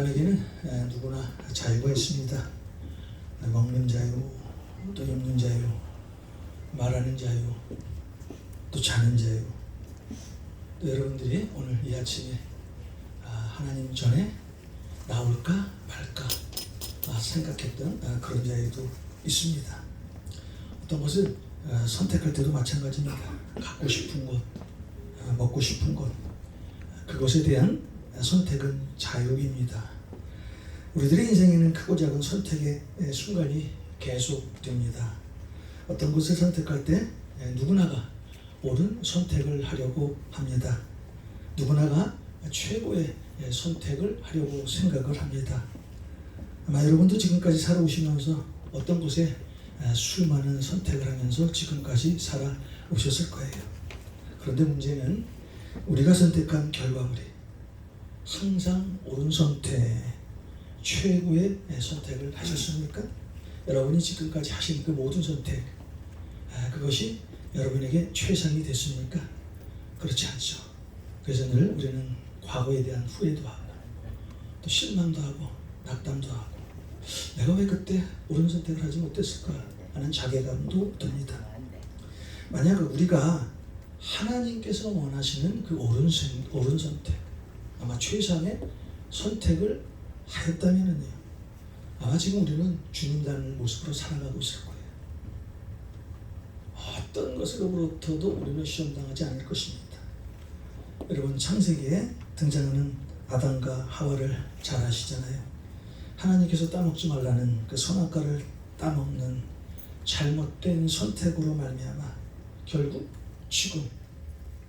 사람에게는 누구나 자유가 있습니다. 먹는 자유, 또 입는 자유, 말하는 자유, 또 자는 자유. 또 여러분들이 오늘 이 아침에 하나님 전에 나올까 말까 생각했던 그런 자유도 있습니다. 어떤 것을 선택할 때도 마찬가지입니다. 갖고 싶은 것, 먹고 싶은 것, 그것에 대한 선택은 자유입니다. 우리들의 인생에는 크고 작은 선택의 순간이 계속됩니다. 어떤 것을 선택할 때 누구나가 옳은 선택을 하려고 합니다. 누구나가 최고의 선택을 하려고 생각을 합니다. 아마 여러분도 지금까지 살아오시면서 어떤 곳에 수많은 선택을 하면서 지금까지 살아오셨을 거예요. 그런데 문제는 우리가 선택한 결과물이 항상 옳은 선택, 최고의 선택을 하셨습니까? 여러분이 지금까지 하신 그 모든 선택, 그것이 여러분에게 최상이 됐습니까? 그렇지 않죠. 그래서 늘 우리는 과거에 대한 후회도 하고 또 실망도 하고 낙담도 하고 내가 왜 그때 옳은 선택을 하지 못했을까 하는 자괴감도 듭니다. 만약 우리가 하나님께서 원하시는 그 옳은 선택, 아마 최상의 선택을 하였다면요, 아마 지금 우리는 주님다는 모습으로 살아가고 있을 거예요. 어떤 것으로부터도 우리는 시험당하지 않을 것입니다. 여러분, 창세기에 등장하는 아담과 하와를 잘 아시잖아요. 하나님께서 따먹지 말라는 그 선악과를 따먹는 잘못된 선택으로 말미암아 결국 지금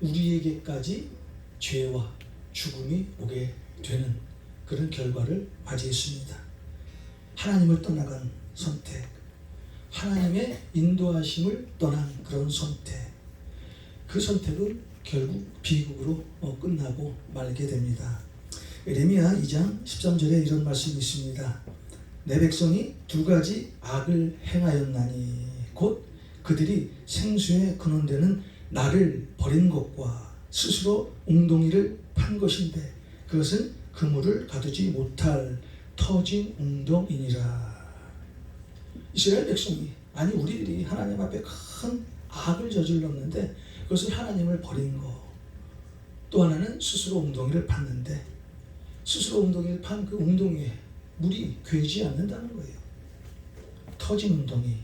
우리에게까지 죄와 죽음이 오게 되는 그런 결과를 맞이했습니다. 하나님을 떠나간 선택, 하나님의 인도하심을 떠난 그런 선택, 그 선택은 결국 비극으로 끝나고 말게 됩니다. 예레미야 2장 13절에 이런 말씀이 있습니다. 내 백성이 두 가지 악을 행하였나니 곧 그들이 생수에 근원되는 나를 버린 것과 스스로 웅덩이를 판 것인데 그것은 그물을 가두지 못할 터진 웅덩이니라. 이스라엘 백성이, 아니 우리들이 하나님 앞에 큰 악을 저질렀는데 그것을 하나님을 버린 것, 또 하나는 스스로 웅덩이를 팠는데 스스로 웅덩이를 판 그 웅덩이에 물이 괴지 않는다는 거예요. 터진 웅덩이.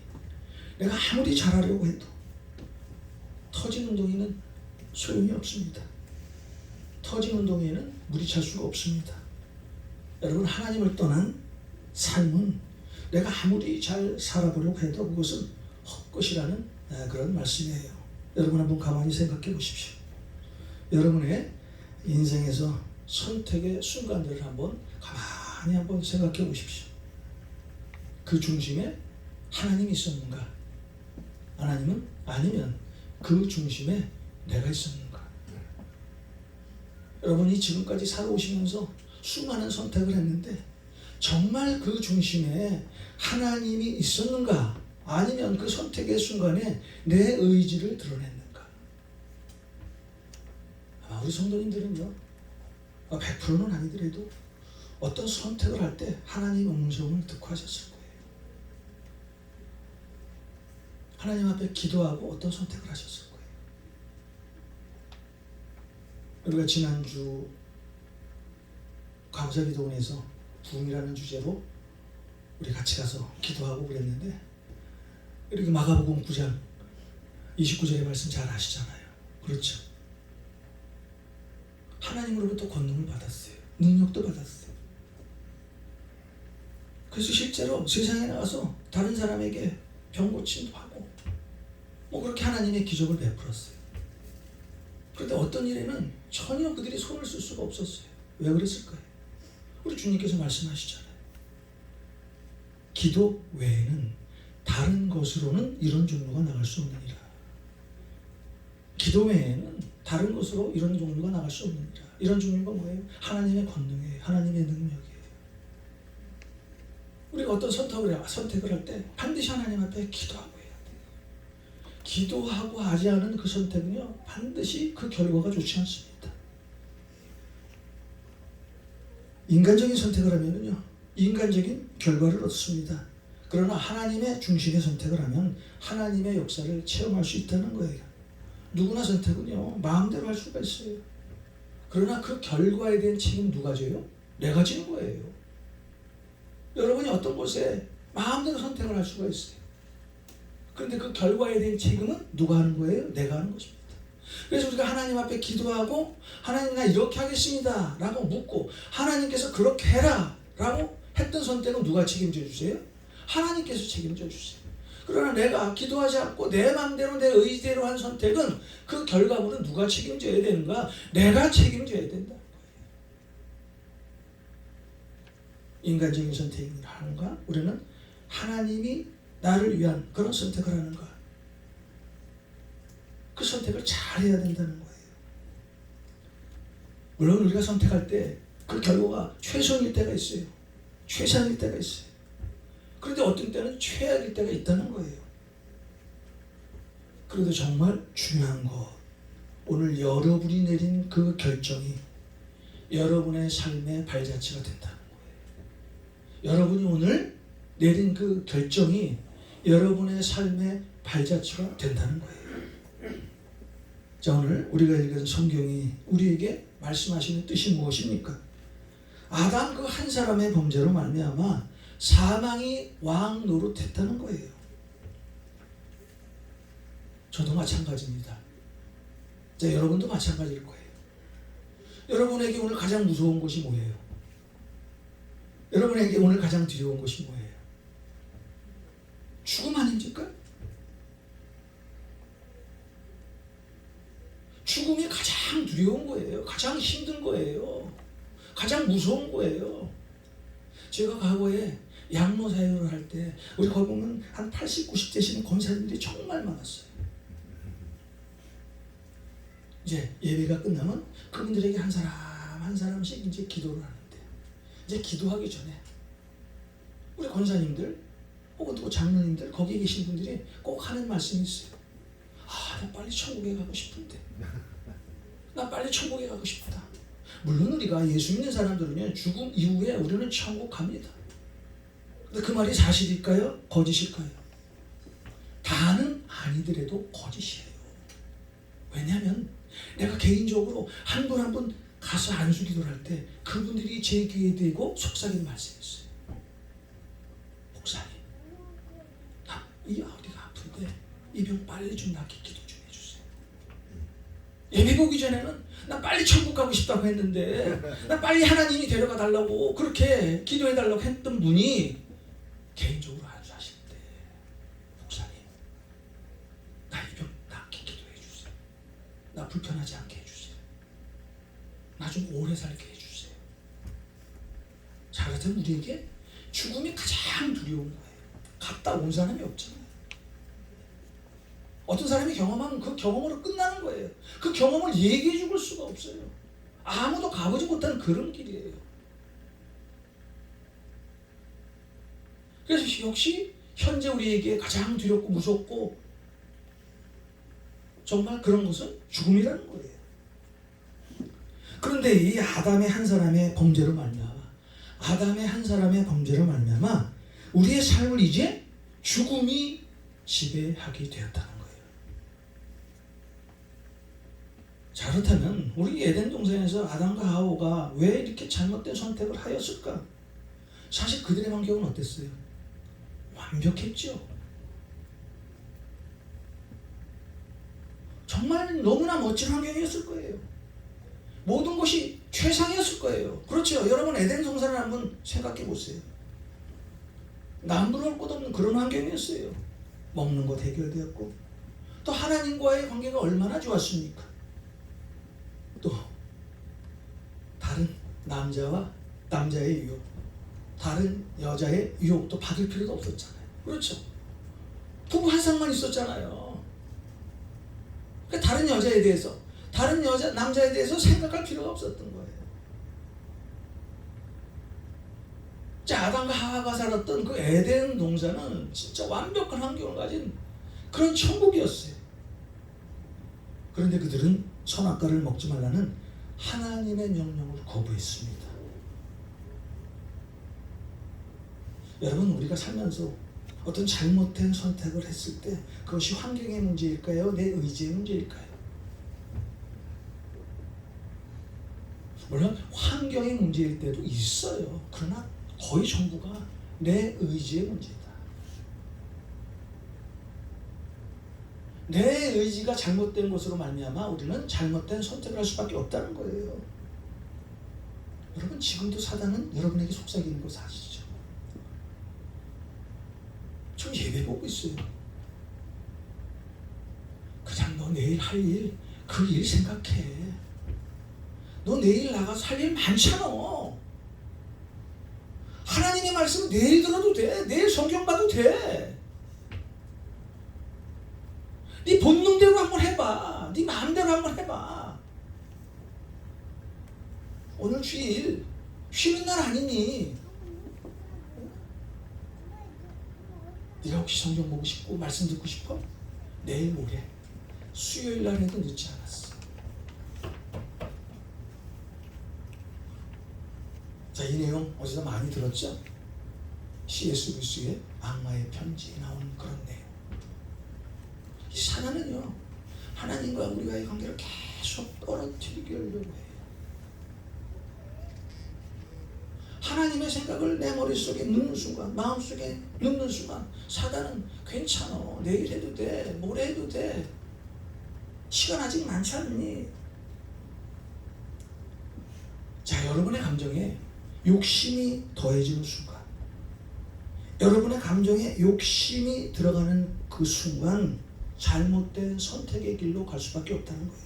내가 아무리 잘하려고 해도 터진 웅덩이는 소용이 없습니다. 터진 웅덩이에는 물이 찰 수가 없습니다. 여러분, 하나님을 떠난 삶은 내가 아무리 잘 살아보려고 해도 그것은 헛것이라는 그런 말씀이에요. 여러분 한번 가만히 생각해 보십시오. 여러분의 인생에서 선택의 순간들을 한번 가만히 한번 생각해 보십시오. 그 중심에 하나님이 있었는가? 하나님은 아니면 그 중심에 내가 있었는가? 여러분이 지금까지 살아오시면서 수많은 선택을 했는데 정말 그 중심에 하나님이 있었는가? 아니면 그 선택의 순간에 내 의지를 드러냈는가? 아마 우리 성도님들은요, 100%는 아니더라도 어떤 선택을 할 때 하나님의 음성을 듣고 하셨을 거예요. 하나님 앞에 기도하고 어떤 선택을 하셨을 거예요. 우리가 지난주 감사기도원에서 부흥이라는 주제로 우리 같이 가서 기도하고 그랬는데, 이렇게 마가복음 9장 29절의 말씀 잘 아시잖아요. 그렇죠? 하나님으로부터 권능을 받았어요. 능력도 받았어요. 그래서 실제로 세상에 나가서 다른 사람에게 병 고침도 하고 그렇게 하나님의 기적을 베풀었어요. 그런데 어떤 일에는 전혀 그들이 손을 쓸 수가 없었어요. 왜 그랬을까요? 우리 주님께서 말씀하시잖아요. 기도 외에는 다른 것으로는 이런 종류가 나갈 수 없느니라. 기도 외에는 다른 것으로 이런 종류가 나갈 수 없느니라. 이런 종류가 뭐예요? 하나님의 권능이에요. 하나님의 능력이에요. 우리가 어떤 선택을 할 때 반드시 하나님 앞에 기도하고 해야 돼요. 기도하고 하지 않은 그 선택은요, 반드시 그 결과가 좋지 않습니다. 인간적인 선택을 하면은요, 인간적인 결과를 얻습니다. 그러나 하나님의 중심의 선택을 하면 하나님의 역사를 체험할 수 있다는 거예요. 누구나 선택은요, 마음대로 할 수가 있어요. 그러나 그 결과에 대한 책임은 누가 져요? 내가 지는 거예요. 여러분이 어떤 곳에 마음대로 선택을 할 수가 있어요. 그런데 그 결과에 대한 책임은 누가 하는 거예요? 내가 하는 것입니다. 그래서 우리가 하나님 앞에 기도하고 하나님 나 이렇게 하겠습니다 라고 묻고 하나님께서 그렇게 해라 라고 했던 선택은 누가 책임져 주세요? 하나님께서 책임져 주세요. 그러나 내가 기도하지 않고 내 마음대로 내 의지대로 한 선택은 그 결과물은 누가 책임져야 되는가? 내가 책임져야 된다. 인간적인 선택을 하는가? 우리는 하나님이 나를 위한 그런 선택을 하는가? 그 선택을 잘 해야 된다는 거예요. 물론 우리가 선택할 때 그 결과가 최선일 때가 있어요. 최선일 때가 있어요. 그런데 어떤 때는 최악일 때가 있다는 거예요. 그래도 정말 중요한 것, 오늘 여러분이 내린 그 결정이 여러분의 삶의 발자취가 된다는 거예요. 여러분이 오늘 내린 그 결정이 여러분의 삶의 발자취가 된다는 거예요. 자, 오늘 우리가 읽은 성경이 우리에게 말씀하시는 뜻이 무엇입니까? 아담 그 한 사람의 범죄로 말미암아 사망이 왕 노릇했다는 거예요. 저도 마찬가지입니다. 자, 여러분도 마찬가지일 거예요. 여러분에게 오늘 가장 무서운 것이 뭐예요? 여러분에게 오늘 가장 두려운 것이 뭐예요? 죽음 아닙니까? 죽음이 가장 두려운 거예요. 가장 힘든 거예요. 가장 무서운 거예요. 제가 과거에 양로 사역을 할 때 우리 거기 보면 한 80, 90대시는 권사님들이 정말 많았어요. 이제 예배가 끝나면 그분들에게 한 사람 한 사람씩 이제 기도를 하는데, 이제 기도하기 전에 우리 권사님들 혹은 또 장로님들 거기에 계신 분들이 꼭 하는 말씀이 있어요. 아, 나 빨리 천국에 가고 싶은데, 나 빨리 천국에 가고 싶다. 물론 우리가 예수 믿는 사람들은 죽음 이후에 우리는 천국 갑니다. 근데 그 말이 사실일까요? 거짓일까요? 다는 아니더라도 거짓이에요. 왜냐하면 내가 개인적으로 한 분 한 분 가서 안수기도를 할 때 그분들이 제 귀에 대고 속삭이는 말씀이었어요. 목사님, 이 어디가 아픈데 이 병 빨리 좀 낫게 기도 좀 해주세요. 예배 보기 전에는 나 빨리 천국 가고 싶다고 했는데, 나 빨리 하나님이 데려가 달라고 그렇게 기도해 달라고 했던 분이 개인적으로 안수하실 때, 목사님, 나 이 병 낫게 기도해 주세요. 나 불편하지 않게 해주세요. 나 좀 오래 살게 해주세요. 자, 그렇다면 우리에게 죽음이 가장 두려운 거예요. 갔다 온 사람이 없잖아요. 어떤 사람이 경험하면 그 경험으로 끝나는 거예요. 그 경험을 얘기해 죽을 수가 없어요. 아무도 가보지 못한 그런 길이에요. 그래서 역시 현재 우리에게 가장 두렵고 무섭고 정말 그런 것은 죽음이라는 거예요. 그런데 이 아담의 한 사람의 범죄로 말미암아 우리의 삶을 이제 죽음이 지배하게 되었다는 거예요. 자, 그렇다면 우리 에덴 동산에서 아담과 하와가 왜 이렇게 잘못된 선택을 하였을까? 사실 그들의 환경은 어땠어요? 완벽했죠. 정말 너무나 멋진 환경이었을 거예요. 모든 것이 최상이었을 거예요. 그렇죠. 여러분 에덴 동산을 한번 생각해 보세요. 남부러울 것 없는 그런 환경이었어요. 먹는 것 해결되었고, 또 하나님과의 관계가 얼마나 좋았습니까? 또 다른 남자의 유혹, 다른 여자의 유혹도 받을 필요도 없었잖아요. 그렇죠. 부부 한 쌍만 있었잖아요. 그러니까 다른 남자에 대해서 생각할 필요가 없었던 거예요. 자, 아담과 하와가 살았던 그 에덴 동산은 진짜 완벽한 환경을 가진 그런 천국이었어요. 그런데 그들은 선악과를 먹지 말라는 하나님의 명령을 거부했습니다. 여러분, 우리가 살면서 어떤 잘못된 선택을 했을 때 그것이 환경의 문제일까요? 내 의지의 문제일까요? 물론 환경의 문제일 때도 있어요. 그러나 거의 전부가 내 의지의 문제다. 내 의지가 잘못된 것으로 말미암아 우리는 잘못된 선택을 할 수밖에 없다는 거예요. 여러분, 지금도 사단은 여러분에게 속삭이는 거 사실이죠. 좀 예배 보고 있어요. 그냥 너 내일 할 일, 그 일 생각해. 너 내일 나가서 할 일 많잖아. 하나님의 말씀은 내일 들어도 돼. 내일 성경 봐도 돼. 네 본능대로 한번 해봐. 네 마음대로 한번 해봐. 오늘 주일 쉬는 날 아니니? 네가 혹시 성경 보고 싶고 말씀 듣고 싶어? 내일 모레 수요일 날 해도 늦지 않았어. 자, 이 내용 어디서 많이 들었죠? C.S. 루이스의 악마의 편지에 나온 그런 내용. 이 사단은요, 하나님과 우리와의 관계를 계속 떨어뜨리게 하려고 해요. 하나님의 생각을 내 머릿속에 넣는 순간, 마음속에 넣는 순간 사단은 괜찮아. 내일 해도 돼. 모레 해도 돼. 시간 아직 많지 않니? 자, 여러분의 감정에 욕심이 더해지는 순간, 여러분의 감정에 욕심이 들어가는 그 순간 잘못된 선택의 길로 갈 수밖에 없다는 거예요.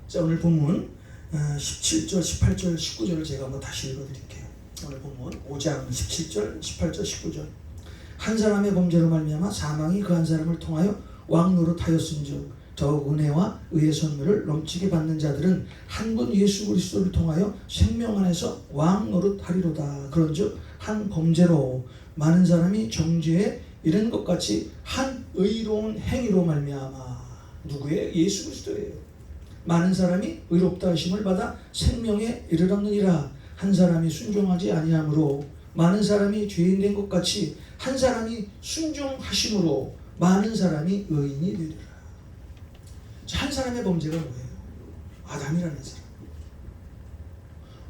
자, 오늘 본문 17절, 18절, 19절을 제가 한번 다시 읽어드릴게요. 오늘 본문 5장 17절, 18절, 19절. 한 사람의 범죄로 말미암아 사망이 그 한 사람을 통하여 왕 노릇하였은즉 더욱 은혜와 의의 선물을 넘치게 받는 자들은 한 분 예수 그리스도를 통하여 생명 안에서 왕 노릇하리로다. 그런즉 한 범죄로 많은 사람이 정죄에 이른 것 같이 한 의로운 행위로 말미암아, 누구의? 예수 그리스도예요. 많은 사람이 의롭다 하심을 받아 생명에 이르렀느니라. 한 사람이 순종하지 아니하므로 많은 사람이 죄인 된 것 같이 한 사람이 순종하심으로 많은 사람이 의인이 되리라. 한 사람의 범죄가 뭐예요? 아담이라는 사람.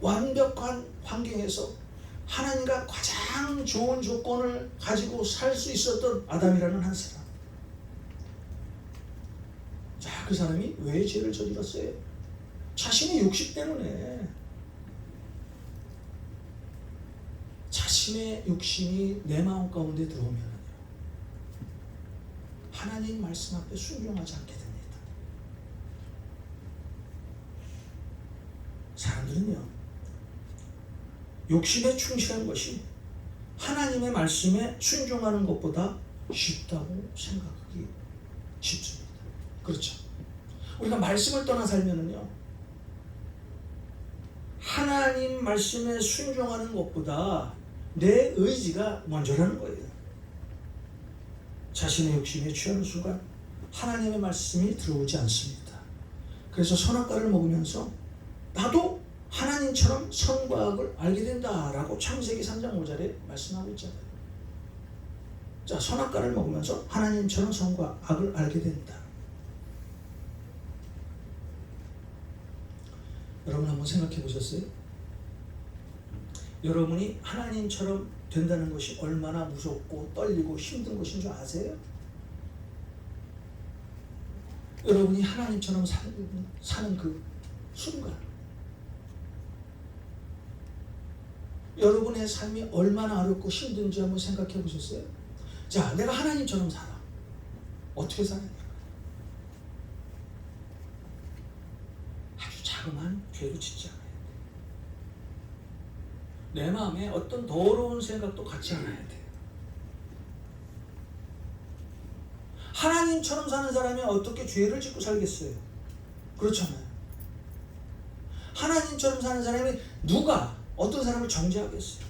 완벽한 환경에서 하나님과 가장 좋은 조건을 가지고 살 수 있었던 아담이라는 한 사람. 자, 그 사람이 왜 죄를 저질렀어요? 자신의 욕심 때문에. 자신의 욕심이 내 마음 가운데 들어오면 하나님 말씀 앞에 순종하지 않게 됩니다. 사람들은요, 욕심에 충실한 것이 하나님의 말씀에 순종하는 것보다 쉽다고 생각하기 쉽습니다. 그렇죠? 우리가 말씀을 떠나 살면은요, 하나님 말씀에 순종하는 것보다 내 의지가 먼저라는 거예요. 자신의 욕심에 취하는 순간 하나님의 말씀이 들어오지 않습니다. 그래서 선악과를 먹으면서 나도 하나님처럼 선과 악을 알게 된다라고 창세기 3장 5절에 말씀하고 있잖아요. 자, 선악과를 먹으면서 하나님처럼 선과 악을 알게 된다. 여러분 한번 생각해 보셨어요? 여러분이 하나님처럼 된다는 것이 얼마나 무섭고 떨리고 힘든 것인 줄 아세요? 여러분이 하나님처럼 사는 그 순간, 여러분의 삶이 얼마나 어렵고 힘든지 한번 생각해 보셨어요? 자, 내가 하나님처럼 살아. 어떻게 살아야 될까? 아주 자그마한 죄도 짓지 않아야 돼. 내 마음에 어떤 더러운 생각도 갖지 않아야 돼. 하나님처럼 사는 사람이 어떻게 죄를 짓고 살겠어요? 그렇잖아요. 하나님처럼 사는 사람이 누가 어떤 사람을 정죄하겠어요?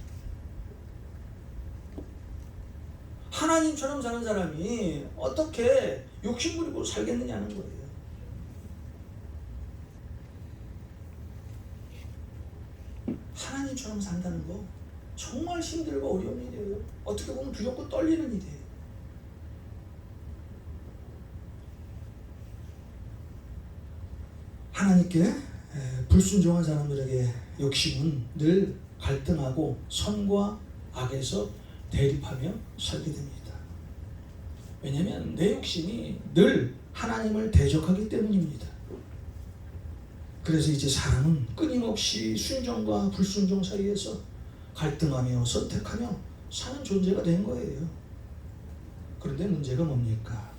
하나님처럼 사는 사람이 어떻게 욕심부리고 살겠느냐는 거예요. 하나님처럼 산다는 거 정말 힘들고 어려운 일이에요. 어떻게 보면 두렵고 떨리는 일이에요. 하나님께 불순종한 사람들에게 욕심은 늘 갈등하고 선과 악에서 대립하며 살게 됩니다. 왜냐하면 내 욕심이 늘 하나님을 대적하기 때문입니다. 그래서 이제 사람은 끊임없이 순종과 불순종 사이에서 갈등하며 선택하며 사는 존재가 된 거예요. 그런데 문제가 뭡니까?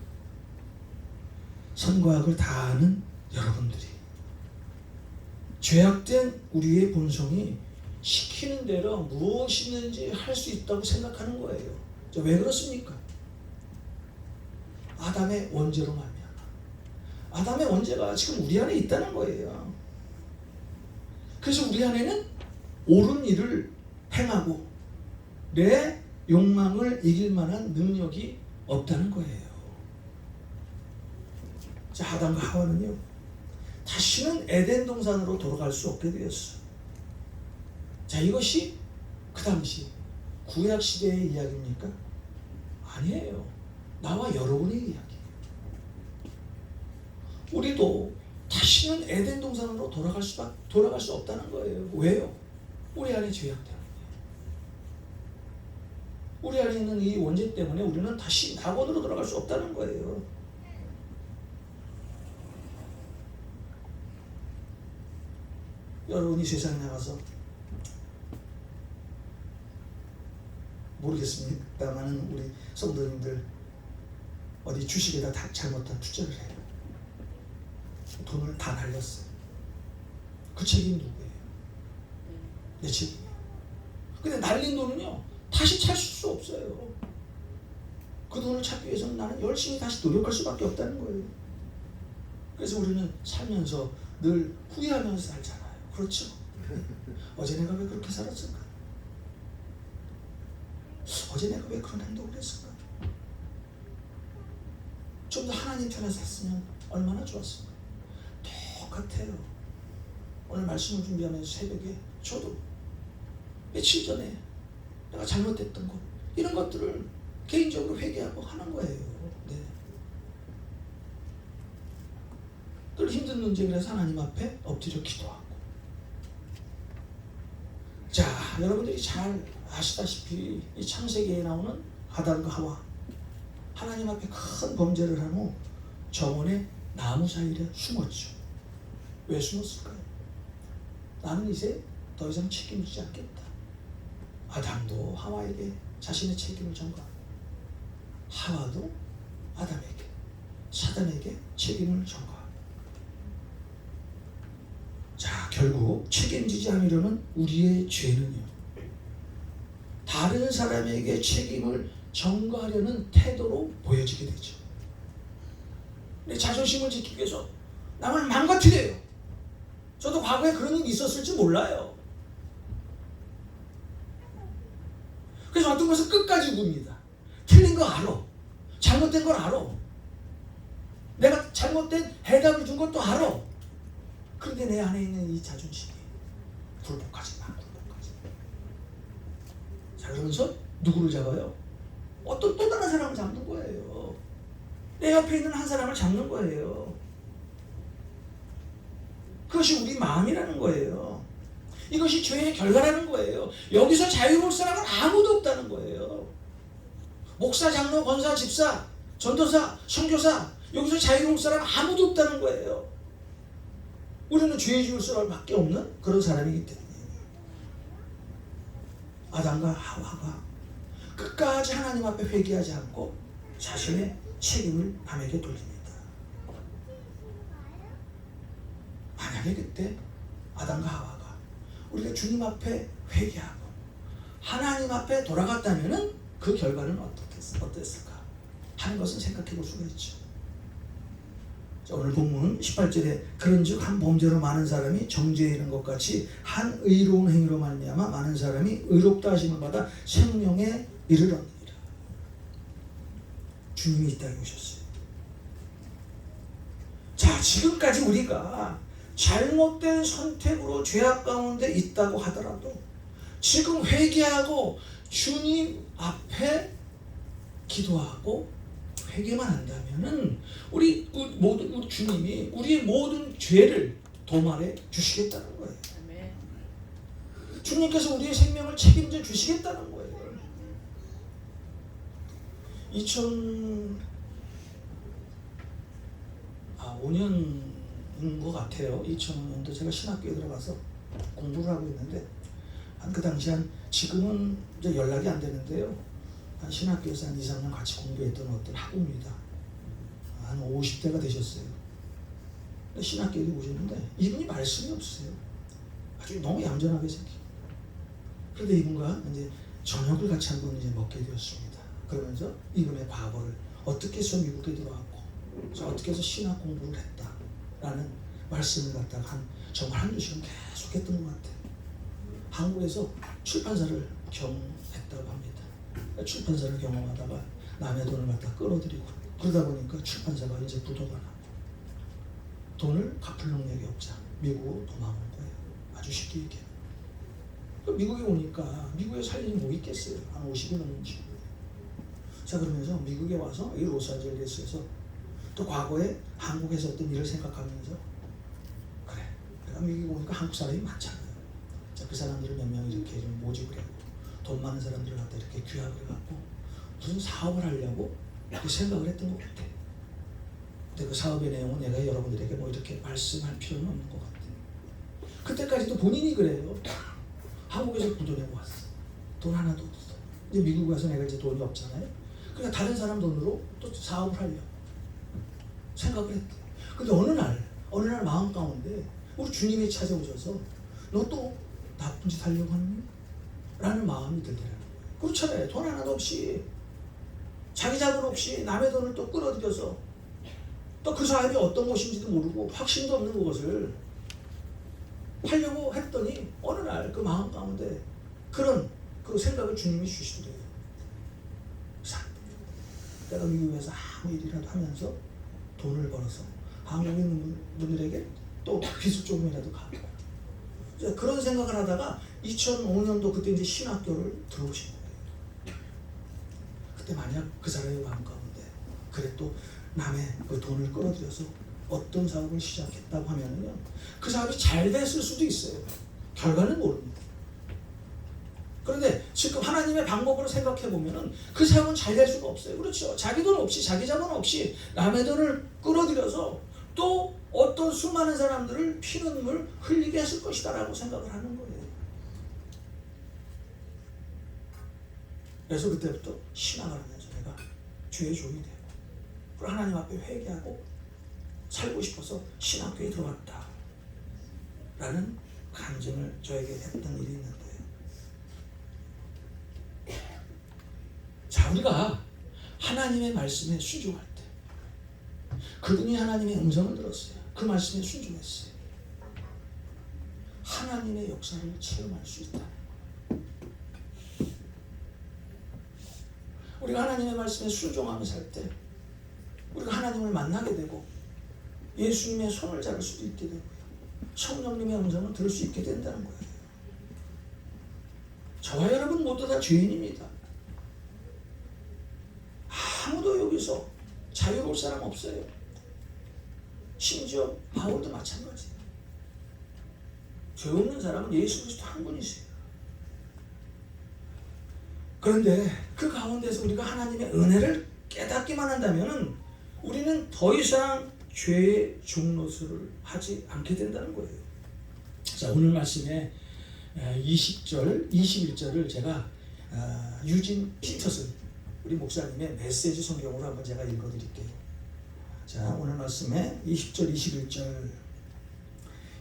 선과 악을 다 아는 여러분들이 죄악된 우리의 본성이 시키는 대로 무엇이든지 할 수 있다고 생각하는 거예요. 왜 그렇습니까? 아담의 원죄로 말미암아. 아담의 원죄가 지금 우리 안에 있다는 거예요. 그래서 우리 안에는 옳은 일을 행하고 내 욕망을 이길 만한 능력이 없다는 거예요. 자, 아담과 하와는요, 다시는 에덴 동산으로 돌아갈 수 없게 되었어요. 자, 이것이 그 당시 구약 시대의 이야기입니까? 아니에요. 나와 여러분의 이야기예요. 우리도 다시는 에덴 동산으로 돌아갈 수 없다는 거예요. 왜요? 우리 안에 죄악 때문에. 우리 안에 있는 이 원죄 때문에 우리는 다시 낙원으로 돌아갈 수 없다는 거예요. 여러분이 세상에 나가서 모르겠습니다만은 우리 성도님들 어디 주식에다 다 잘못한 투자를 해요. 돈을 다 날렸어요. 그 책임이 누구예요? 내 책임이에요. 근데 날린 돈은요 다시 찾을 수 없어요. 그 돈을 찾기 위해서는 나는 열심히 다시 노력할 수밖에 없다는 거예요. 그래서 우리는 살면서 늘 후회하면서 살잖아요. 그렇죠? 어제 내가 왜 그렇게 살았을까? 어제 내가 왜 그런 행동을 했을까? 좀 더 하나님 편에서 했으면 얼마나 좋았을까? 똑같아요. 오늘 말씀을 준비하면서 새벽에 저도 며칠 전에 내가 잘못했던 것 이런 것들을 개인적으로 회개하고 하는 거예요. 네. 늘 힘든 문제 그래서 하나님 앞에 엎드려 기도하고. 자, 여러분들이 잘 아시다시피 이 창세기에 나오는 아담과 하와, 하나님 앞에 큰 범죄를 한 후 정원의 나무 사이에 숨었죠. 왜 숨었을까요? 나는 이제 더 이상 책임지지 않겠다. 아담도 하와에게 자신의 책임을 전가하고, 하와도 아담에게, 사단에게 책임을 전가하고. 자, 결국 책임지지 않으려는 우리의 죄는요, 다른 사람에게 책임을 전가하려는 태도로 보여지게 되죠. 내 자존심을 지키기 위해서 남을 망가뜨려요. 저도 과거에 그런 일이 있었을지 몰라요. 그래서 어떤 것을 끝까지 굽니다. 틀린 거 알아. 잘못된 걸 알아. 내가 잘못된 해답을 준 것도 알아. 그런데 내 안에 있는 이 자존심이 굴복하지 마. 자, 그러면서 누구를 잡아요? 어떤 또 다른 사람을 잡는 거예요. 내 옆에 있는 한 사람을 잡는 거예요. 그것이 우리 마음이라는 거예요. 이것이 죄의 결과라는 거예요. 여기서 자유로울 사람은 아무도 없다는 거예요. 목사, 장로, 권사, 집사, 전도사, 선교사, 여기서 자유로울 사람 아무도 없다는 거예요. 우리는 죄 지을 사람밖에 없는 그런 사람이기 때문에. 아담과 하와가 끝까지 하나님 앞에 회개하지 않고 자신의 책임을 남에게 돌립니다. 만약에 그때 아담과 하와가 우리가 주님 앞에 회개하고 하나님 앞에 돌아갔다면 그 결과는 어땠을까 하는 것은 생각해 볼 수가 있죠. 자, 오늘 본문 18절에 그런즉 한 범죄로 많은 사람이 정죄에 이른 것 같이 한 의로운 행위로 말미암아 많은 사람이 의롭다 하심을 받아 생명에 이르렀느니라. 주님이 이 땅에 오셨어요. 자, 지금까지 우리가 잘못된 선택으로 죄악 가운데 있다고 하더라도 지금 회개하고 주님 앞에 기도하고 회개만 한다면은 우리 주님이 우리의 모든 죄를 도말해 주시겠다는 거예요. 주님께서 우리의 생명을 책임져 주시겠다는 거예요. 2005년인 것 같아요. 2005년도 제가 신학교에 들어가서 공부를 하고 있는데 그 당시 지금은 이제 연락이 안 되는데요. 한 신학교에서 한 2, 3년 같이 공부했던 어떤 학우입니다. 한 50대가 되셨어요. 신학교에 오셨는데 이분이 말씀이 없으세요. 아주 너무 얌전하게 생기고. 그런데 이분과 이제 저녁을 같이 한번 이제 먹게 되었습니다. 그러면서 이분의 과거를 어떻게 해서 미국에 들어왔고 어떻게 해서 신학 공부를 했다라는 말씀을 갖다가 정말 한두 시간 계속 했던 것 같아요. 한국에서 출판사를 경험했다고 합니다. 출판사를 경험하다가 남의 돈을 갖다 끌어들이고 그러다 보니까 출판사가 이제 부도가 나고 돈을 갚을 능력이 없자 미국으로 도망온 거예요. 아주 쉽게 얘기해요. 미국에 오니까 미국에 살 일이 뭐 있겠어요. 한 50이 넘는 친구. 자, 그러면서 미국에 와서 이 로스앤젤레스에서 또 과거에 한국에서 어떤 일을 생각하면서 그래, 내가 미국에 오니까 한국 사람이 많잖아요. 자, 그 사람들을 몇 명 이렇게 좀 모집을 하고 돈 많은 사람들을 갖다 이렇게 규합을 해갖고 무슨 사업을 하려고 그 생각을 했던 것 같아. 근데 그 사업의 내용은 내가 여러분들에게 뭐 이렇게 말씀할 필요는 없는 것 같아. 그때까지도 본인이 그래요. 한국에서 부도내고 왔어. 돈 하나도 없어. 이제 미국 가서 내가 이제 돈이 없잖아요. 그러니까 다른 사람 돈으로 또 사업을 하려고 생각을 했대. 근데 어느 날 마음 가운데 우리 주님이 찾아오셔서 너 또 나쁜 짓 하려고 하니? 라는 마음이 들더라고요. 그렇잖아요. 돈 하나도 없이 자기 자본 없이 남의 돈을 또 끌어들여서 또 그 사업이 어떤 것인지도 모르고 확신도 없는 그것을 하려고 했더니 어느 날 그 마음 가운데 그런 그 생각을 주님이 주시더래요. 내가 미국에서 아무 일이라도 하면서 돈을 벌어서 한국에 있는 분들에게 또 빚을 조금이라도 갚고 그런 생각을 하다가 2005년도 그때 이제 신학교를 들어오신 거예요. 그때 만약 그 사람의 마음 가운데 그래 또 남의 그 돈을 끌어들여서 어떤 사업을 시작했다고 하면요, 그 사업이 잘 됐을 수도 있어요. 결과는 모릅니다. 그런데 지금 하나님의 방법으로 생각해 보면은 그 사업은 잘 될 수가 없어요. 그렇죠? 자기 돈 없이 자기 자본 없이 남의 돈을 끌어들여서 또 어떤 수많은 사람들을 피눈물 흘리게 했을 것이다라고 생각을 하는 거예요. 그래서 그때부터 신앙을 하면서 내가 주의 종이 되고 그리고 하나님 앞에 회개하고 살고 싶어서 신학교에 들어왔다 라는 간증을 저에게 했던 일이 있는데요. 자, 우리가 하나님의 말씀에 순종할 때 그분이 하나님의 음성을 들었어요. 그 말씀에 순종했어요. 하나님의 역사를 체험할 수 있다. 우리가 하나님의 말씀에 순종하며 살 때 우리가 하나님을 만나게 되고 예수님의 손을 잡을 수도 있게 되고요. 성령님의 음성을 들을 수 있게 된다는 거예요. 저와 여러분 모두 다 죄인입니다. 아무도 여기서 자유로울 사람 없어요. 심지어 바울도 마찬가지예요. 죄 없는 사람은 예수 그리스도 한 분이세요. 그런데 그 가운데서 우리가 하나님의 은혜를 깨닫기만 한다면 우리는 더 이상 죄의 종노릇을 하지 않게 된다는 거예요. 자, 오늘 말씀에 20절, 21절을 제가 유진 피터슨 우리 목사님의 메시지 성경으로 한번 제가 읽어드릴게요. 자, 오늘 말씀에 20절, 21절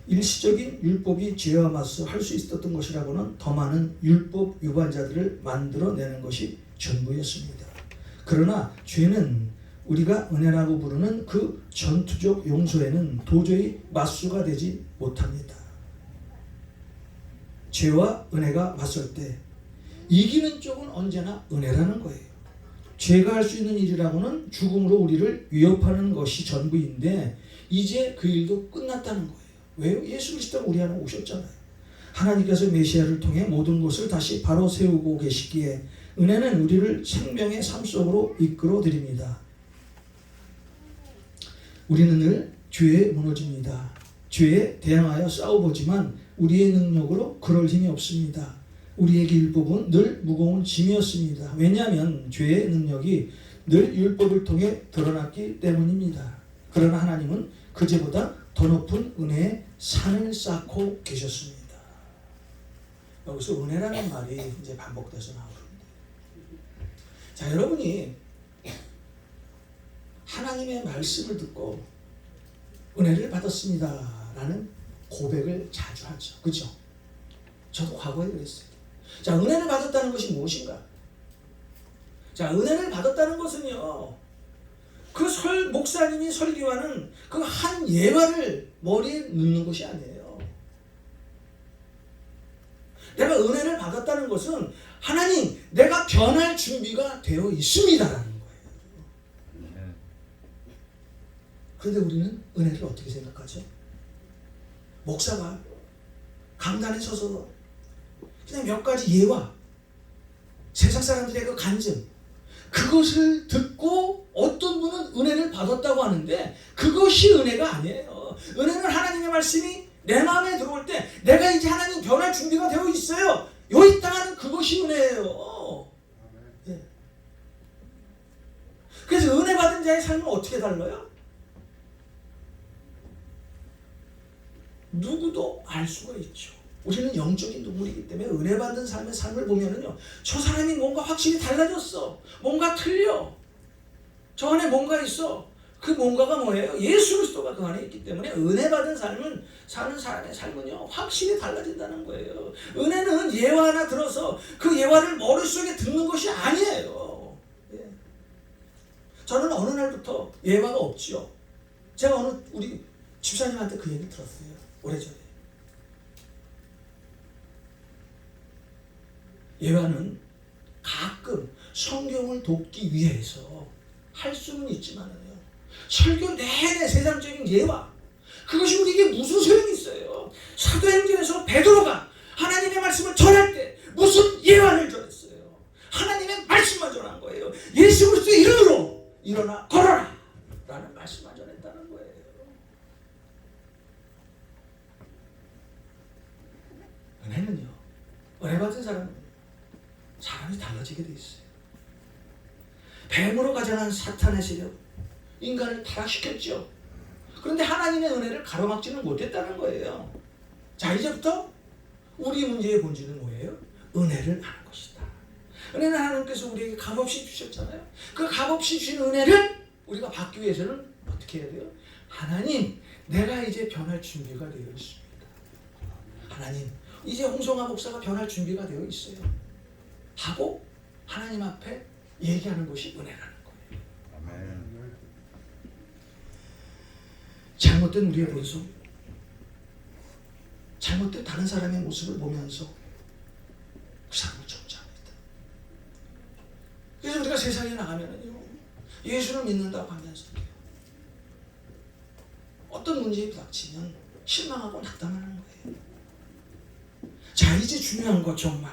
일시적인 율법이 죄와 맞서 할 수 있었던 것이라고는 더 많은 율법 위반자들을 만들어내는 것이 전부였습니다. 그러나 죄는 우리가 은혜라고 부르는 그 전투적 용서에는 도저히 맞수가 되지 못합니다. 죄와 은혜가 맞설 때 이기는 쪽은 언제나 은혜라는 거예요. 죄가 할 수 있는 일이라고는 죽음으로 우리를 위협하는 것이 전부인데 이제 그 일도 끝났다는 거예요. 왜요? 예수 그리스도가 우리 안에 오셨잖아요. 하나님께서 메시아를 통해 모든 것을 다시 바로 세우고 계시기에 은혜는 우리를 생명의 삶 속으로 이끌어 드립니다. 우리는 늘 죄에 무너집니다. 죄에 대항하여 싸워보지만 우리의 능력으로 그럴 힘이 없습니다. 우리에게 율법은 늘 무거운 짐이었습니다. 왜냐하면 죄의 능력이 늘 율법을 통해 드러났기 때문입니다. 그러나 하나님은 그제보다 더 높은 은혜의 산을 쌓고 계셨습니다. 여기서 은혜라는 말이 이제 반복돼서 나오는데, 자, 여러분이 하나님의 말씀을 듣고 은혜를 받았습니다 라는 고백을 자주 하죠. 그렇죠? 저도 과거에 그랬어요. 자, 은혜를 받았다는 것이 무엇인가? 자, 은혜를 받았다는 것은요, 그 목사님이 설교하는 그 한 예화를 머리에 넣는 것이 아니에요. 내가 은혜를 받았다는 것은 하나님, 내가 변할 준비가 되어 있습니다라는 거예요. 그런데 우리는 은혜를 어떻게 생각하죠? 목사가 강단에 서서 그냥 몇 가지 예화, 세상 사람들의 그 간증, 그것을 듣고 어떤 분은 은혜를 받았다고 하는데 그것이 은혜가 아니에요. 은혜는 하나님의 말씀이 내 마음에 들어올 때 내가 이제 하나님 변할 준비가 되어 있어요. 요 땅하는 그것이 은혜예요. 네. 그래서 은혜 받은 자의 삶은 어떻게 달라요? 누구도 알 수가 있죠. 우리는 영적인 동물이기 때문에 은혜 받은 삶의 삶을 보면은요, 저 사람이 뭔가 확실히 달라졌어. 뭔가 틀려. 저 안에 뭔가 있어. 그 뭔가가 뭐예요? 예수 그리스도가 그 안에 있기 때문에 은혜 받은 삶은, 사는 사람의 삶은요, 확실히 달라진다는 거예요. 은혜는 예화 하나 들어서 그 예화를 머릿속에 듣는 것이 아니에요. 예. 저는 어느 날부터 예화가 없지요. 제가 우리 집사님한테 그 얘기 들었어요. 오래전에. 예화는 가끔 성경을 돕기 위해서 할 수는 있지만요, 설교 내내 세상적인 예화, 그것이 우리에게 무슨 소용이 있어요? 사도행전에서 베드로가 하나님의 말씀을 전할 때 무슨 예화를 전했어요? 하나님의 말씀만 전한 거예요. 예수 그리스도의 이름으로 일어나 걸어라 라는 말씀만 전했다는 거예요. 은혜는요, 은혜 받은 사람이 달라지게 돼 있어요. 뱀으로 가장한 사탄의 세력, 인간을 타락시켰죠. 그런데 하나님의 은혜를 가로막지는 못했다는 거예요. 자, 이제부터 우리 문제의 본질은 뭐예요? 은혜를 아는 것이다. 은혜는 하나님께서 우리에게 값없이 주셨잖아요. 그 값없이 주신 은혜를 우리가 받기 위해서는 어떻게 해야 돼요? 하나님, 내가 이제 변할 준비가 되어 있습니다. 하나님, 이제 홍성화 목사가 변할 준비가 되어 있어요. 하고 하나님 앞에 얘기하는 것이 은혜라는 거예요. 아멘. 잘못된 우리의 본성, 잘못된 다른 사람의 모습을 보면서 그 사람을 정죄합니다. 그래서 우리가 세상에 나가면은요, 예수를 믿는다고 하면서 어떤 문제에 부닥치면 실망하고 낙담하는 거예요. 자, 이제 중요한 거, 정말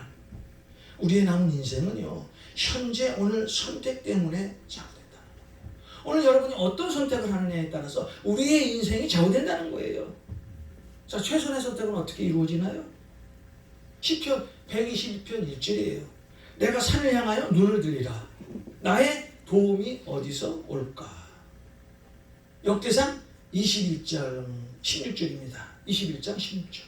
우리의 남은 인생은요, 현재 오늘 선택 때문에 좌우된다는 거예요. 오늘 여러분이 어떤 선택을 하느냐에 따라서 우리의 인생이 좌우된다는 거예요. 자, 최선의 선택은 어떻게 이루어지나요? 시편 122편 1절이에요. 내가 산을 향하여 눈을 들리라. 나의 도움이 어디서 올까? 역대상 21장 16절입니다. 21장 16절.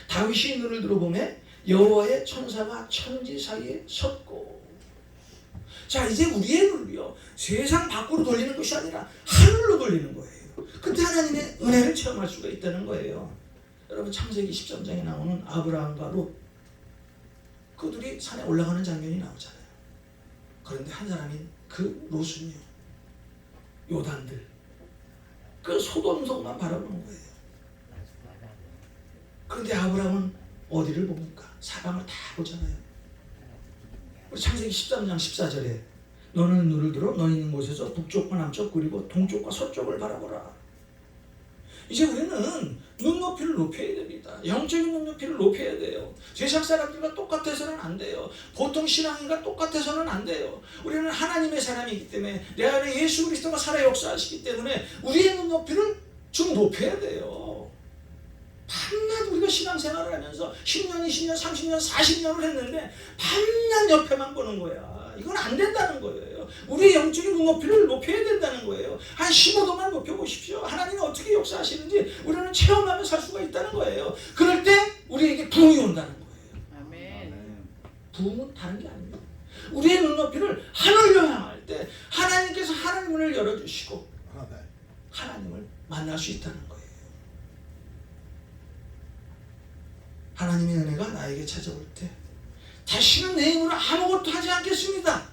다윗이 눈을 들어보매 여호와의 천사가 천지 사이에 섰고. 자, 이제 우리의 눈을요, 세상 밖으로 돌리는 것이 아니라 하늘로 돌리는 거예요. 그때 하나님의 은혜를 체험할 수가 있다는 거예요. 여러분, 창세기 13장에 나오는 아브라함과 롯, 그들이 산에 올라가는 장면이 나오잖아요. 그런데 한 사람인 그 롯은요, 요단들, 그 소돔성만 바라보는 거예요. 그런데 아브라함은 어디를 봅니까? 사방을 다 보잖아요. 우리 창세기 13장 14절에 너는 눈을 들어 너 있는 곳에서 북쪽과 남쪽 그리고 동쪽과 서쪽을 바라보라. 이제 우리는 눈높이를 높여야 됩니다. 영적인 눈높이를 높여야 돼요. 세상 사람들과 똑같아서는 안 돼요. 보통 신앙인과 똑같아서는 안 돼요. 우리는 하나님의 사람이기 때문에 내 안에 예수 그리스도가 살아 역사하시기 때문에 우리의 눈높이를 좀 높여야 돼요. 밤낮 우리가 신앙생활을 하면서 10년, 20년, 30년, 40년을 했는데 밤낮 옆에만 보는 거야. 이건 안 된다는 거예요. 우리의 영적인 눈높이를 높여야 된다는 거예요. 한 15도만 높여보십시오. 하나님은 어떻게 역사하시는지 우리는 체험하며 살 수가 있다는 거예요. 그럴 때 우리에게 부흥이 온다는 거예요. 아멘. 부흥은 다른 게 아닙니다. 우리의 눈높이를 하늘로 향할 때 하나님께서 하늘 문을 열어주시고 하나님을 만날 수 있다는 거예요. 하나님의 은혜가 나에게 찾아올 때 다시는 내 힘으로 아무것도 하지 않겠습니다.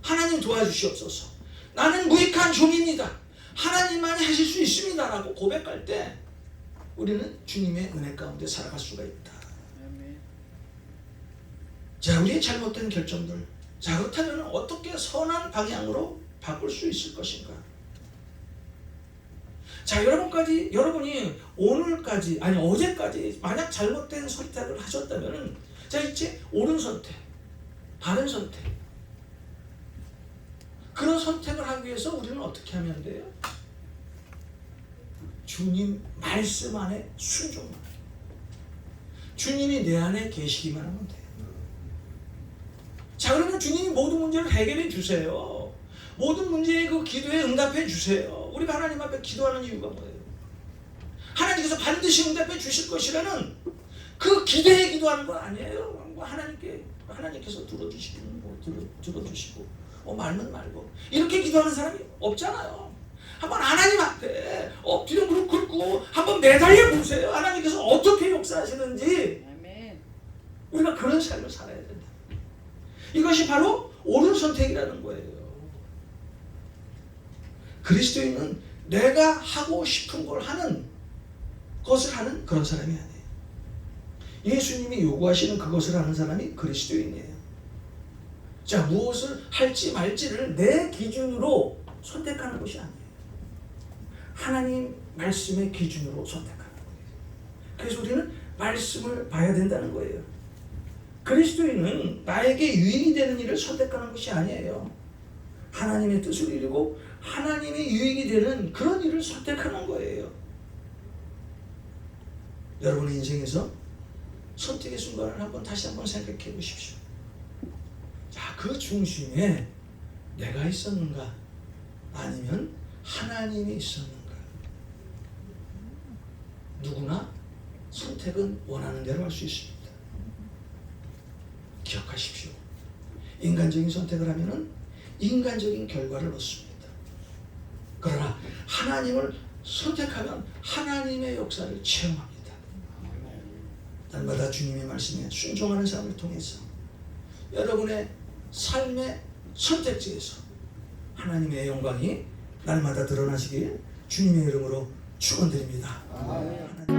하나님 도와주시옵소서. 나는 무익한 종입니다. 하나님만이 하실 수 있습니다. 라고 고백할 때 우리는 주님의 은혜 가운데 살아갈 수가 있다. 자, 우리의 잘못된 결정들. 자, 그렇다면 어떻게 선한 방향으로 바꿀 수 있을 것인가? 자, 여러분이 오늘까지, 아니 어제까지 만약 잘못된 선택을 하셨다면, 자, 이제 옳은 선택, 바른 선택, 그런 선택을 하기 위해서 우리는 어떻게 하면 돼요? 주님 말씀 안에 순종만 해요. 주님이 내 안에 계시기만 하면 돼요. 자, 그러면 주님이 모든 문제를 해결해 주세요. 모든 문제의 그 기도에 응답해 주세요. 우리가 하나님 앞에 기도하는 이유가 뭐예요? 하나님께서 반드시 응답해 주실 것이라는 그 기대에 기도하는 건 아니에요. 하나님께서 들어주시고 말면 말고 이렇게 기도하는 사람이 없잖아요. 한번 하나님 앞에 엎드려 무릎 꿇고 한번 매달려 보세요. 하나님께서 어떻게 역사하시는지. 아멘. 우리가 그런 삶을 살아야 된다. 이것이 바로 옳은 선택이라는 거예요. 그리스도인은 내가 하고 싶은 걸 하는 것을 하는 그런 사람이 아니에요. 예수님이 요구하시는 그것을 하는 사람이 그리스도인이에요. 자, 무엇을 할지 말지를 내 기준으로 선택하는 것이 아니에요. 하나님 말씀의 기준으로 선택하는 거예요. 그래서 우리는 말씀을 봐야 된다는 거예요. 그리스도인은 나에게 유익이 되는 일을 선택하는 것이 아니에요. 하나님의 뜻을 이루고 하나님의 유익이 되는 그런 일을 선택하는 거예요. 여러분의 인생에서 선택의 순간을 다시 한번 생각해 보십시오. 자, 그 중심에 내가 있었는가? 아니면 하나님이 있었는가? 누구나 선택은 원하는 대로 할 수 있습니다. 기억하십시오. 인간적인 선택을 하면은 인간적인 결과를 얻습니다. 그러나 하나님을 선택하면 하나님의 역사를 체험합니다. 날마다 주님의 말씀에 순종하는 삶을 통해서 여러분의 삶의 선택지에서 하나님의 영광이 날마다 드러나시길 주님의 이름으로 축원드립니다.